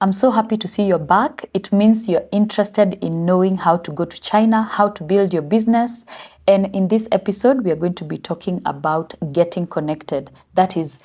I'm so happy to see you're back. It means you're interested in knowing how to go to China, how to build your business. And in this episode, we are going to be talking about getting connected. That is,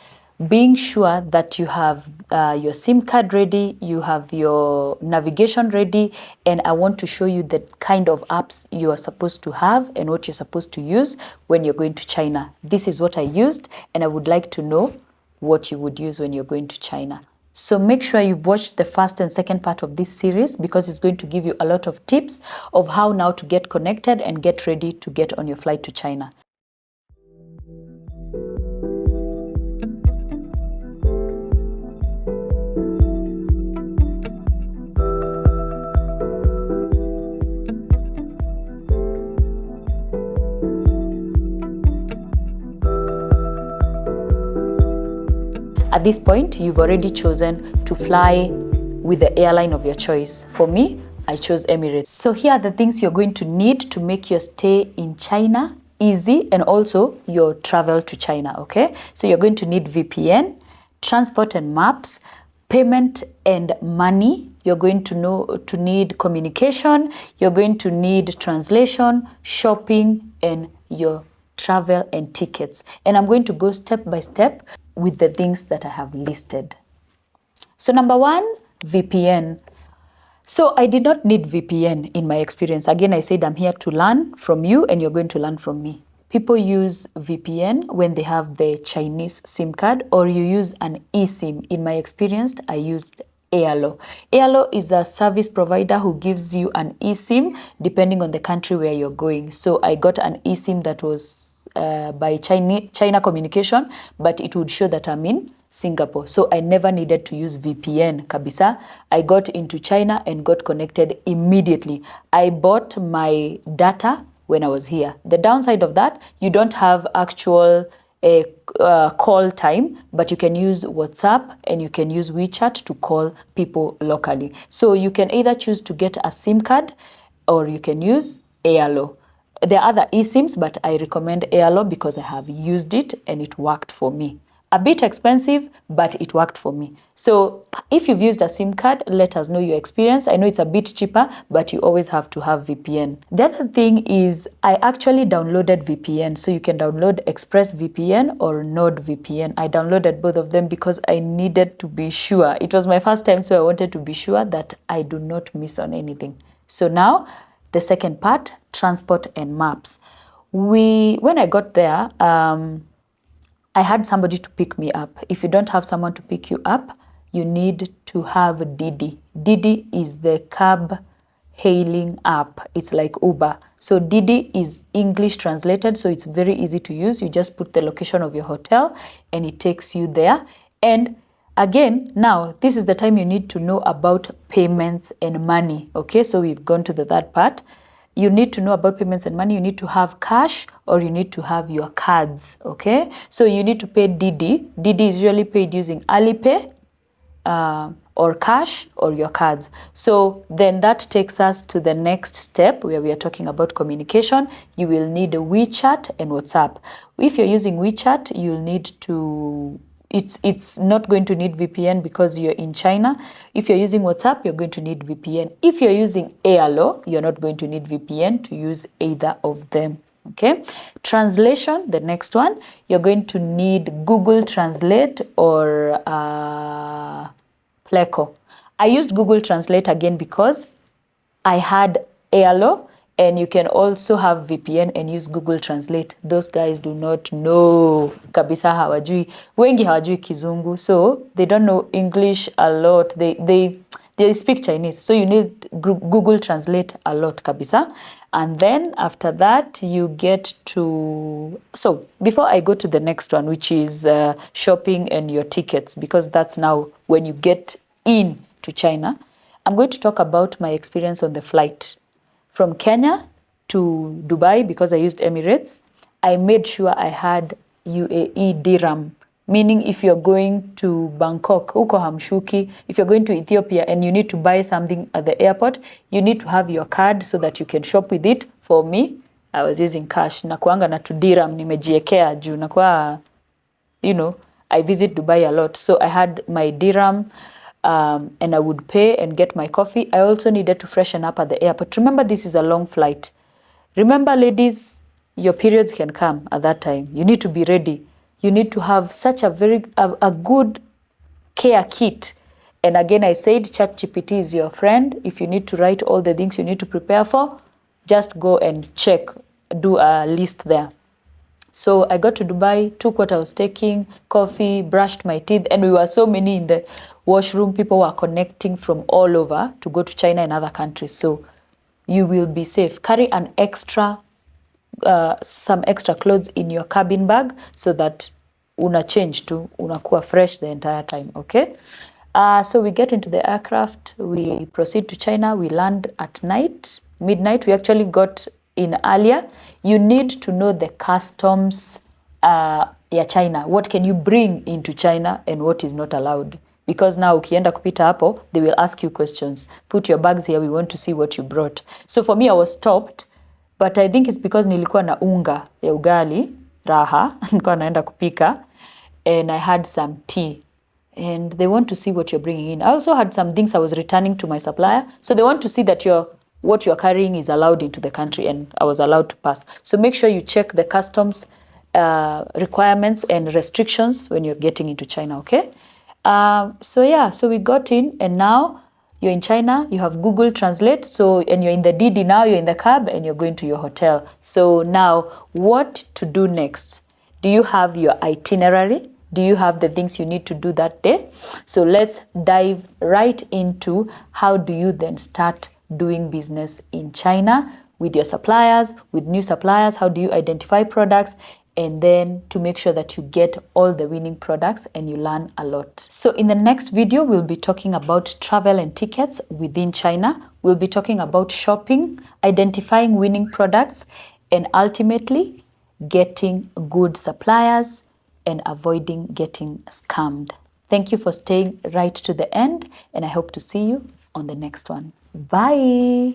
being sure that you have your SIM card ready, you have your navigation ready, and I want to show you the kind of apps you are supposed to have and what you're supposed to use when you're going to China. This is what I used, and I would like to know what you would use when you're going to China. So make sure you've watched the first and second part of this series because it's going to give you a lot of tips of how now to get connected and get ready to get on your flight to China. At this point, you've already chosen to fly with the airline of your choice. For me, I chose Emirates. So here are the things you're going to need to make your stay in China easy and also your travel to China, okay? So you're going to need VPN, transport and maps, payment and money. You're going to need communication. You're going to need translation, shopping, and your travel and tickets. And I'm going to go step by step with the things that I have listed. So number one, VPN. So I did not need VPN in my experience. Again, I said I'm here to learn from you and you're going to learn from me. People use VPN when they have the Chinese SIM card or you use an eSIM. In my experience, I used Airlo. Airlo is a service provider who gives you an eSIM depending on the country where you're going. So I got an eSIM that was by China Communication, but it would show that I'm in Singapore. So I never needed to use VPN kabisa. I got into China and got connected immediately. I bought my data when I was here. The downside of that, you don't have actual call time, but you can use WhatsApp and you can use WeChat to call people locally. So you can either choose to get a SIM card or you can use Airlo. There are other eSIMs, but I recommend Airlo because I have used it and it worked for me. A bit expensive, but it worked for me. So if you've used a SIM card, let us know your experience. I know it's a bit cheaper, but you always have to have VPN. The other thing is I actually downloaded VPN. So you can download ExpressVPN or NordVPN. I downloaded both of them because I needed to be sure. It was my first time, so I wanted to be sure that I do not miss on anything. So now, the second part, transport and maps. When I got there, I had somebody to pick me up. If you don't have someone to pick you up, you need to have Didi. Didi is the cab hailing app. It's like Uber. So Didi is English translated, so it's very easy to use. You just put the location of your hotel and it takes you there. And again, now, this is the time you need to know about payments and money. Okay, so we've gone to the third part. You need to know about payments and money. You need to have cash or you need to have your cards. Okay, so you need to pay Didi. Didi is usually paid using Alipay or cash or your cards. So then that takes us to the next step where we are talking about communication. You will need a WeChat and WhatsApp. If you're using WeChat, you'll need to it's not going to need VPN because you're in China. If you're using WhatsApp, you're going to need VPN. If you're using Airlo, you're not going to need VPN to use either of them. Okay. Translation, the next one, you're going to need Google Translate or Pleco. I used Google Translate again because I had Airlo. And you can also have VPN and use Google Translate. Those guys do not know kabisa hawajui. Wengi hawajui kizungu. So they don't know English a lot. They speak Chinese. So you need Google Translate a lot kabisa. And then after that you get to... So before I go to the next one, which is shopping and your tickets, because that's now when you get in to China, I'm going to talk about my experience on the flight. From Kenya to Dubai, because I used Emirates, I made sure I had UAE dirham. Meaning if you're going to Bangkok, uko hamshuki, if you're going to Ethiopia and you need to buy something at the airport, you need to have your card so that you can shop with it. For me, I was using cash. Nakuanga na tu dirham, nimejiekea juu. Nakua, I visit Dubai a lot. So I had my dirham. and I would pay and get my coffee. I also needed to freshen up at the airport. Remember, this is a long flight. Remember, ladies, your periods can come at that time. You need to be ready. You need to have such a good care kit. And again, I said ChatGPT is your friend. If you need to write all the things you need to prepare for, just go and check, do a list there. So I got to Dubai, took what I was taking, coffee, brushed my teeth, and we were so many in the washroom. People were connecting from all over to go to China and other countries. So you will be safe. Carry an extra, some extra clothes in your cabin bag so that una change to unakuwa fresh the entire time, okay? So we get into the aircraft, we proceed to China, we land at night, midnight. We actually got in earlier. You need to know the customs China. What can you bring into China and what is not allowed? Because now ukienda kupita hapo, they will ask you questions. Put your bags here, we want to see what you brought. So for me, I was stopped, but I think it's because nilikuwa na unga ya ugali, raha, nilikuwa naenda kupika, and I had some tea. And they want to see what you're bringing in. I also had some things I was returning to my supplier. So they want to see that what you're carrying is allowed into the country, and I was allowed to pass. So make sure you check the customs requirements and restrictions when you're getting into China, okay? So we got in, and now you're in China, you have Google Translate, and you're in the Didi now, you're in the cab, and you're going to your hotel. So now, what to do next? Do you have your itinerary? Do you have the things you need to do that day? So let's dive right into how do you then start doing business in China with your suppliers, with new suppliers. How do you identify products? And then to make sure that you get all the winning products and you learn a lot. So in the next video, we'll be talking about travel and tickets within China. We'll be talking about shopping, identifying winning products, and ultimately getting good suppliers and avoiding getting scammed. Thank you for staying right to the end, and I hope to see you on the next one. Bye.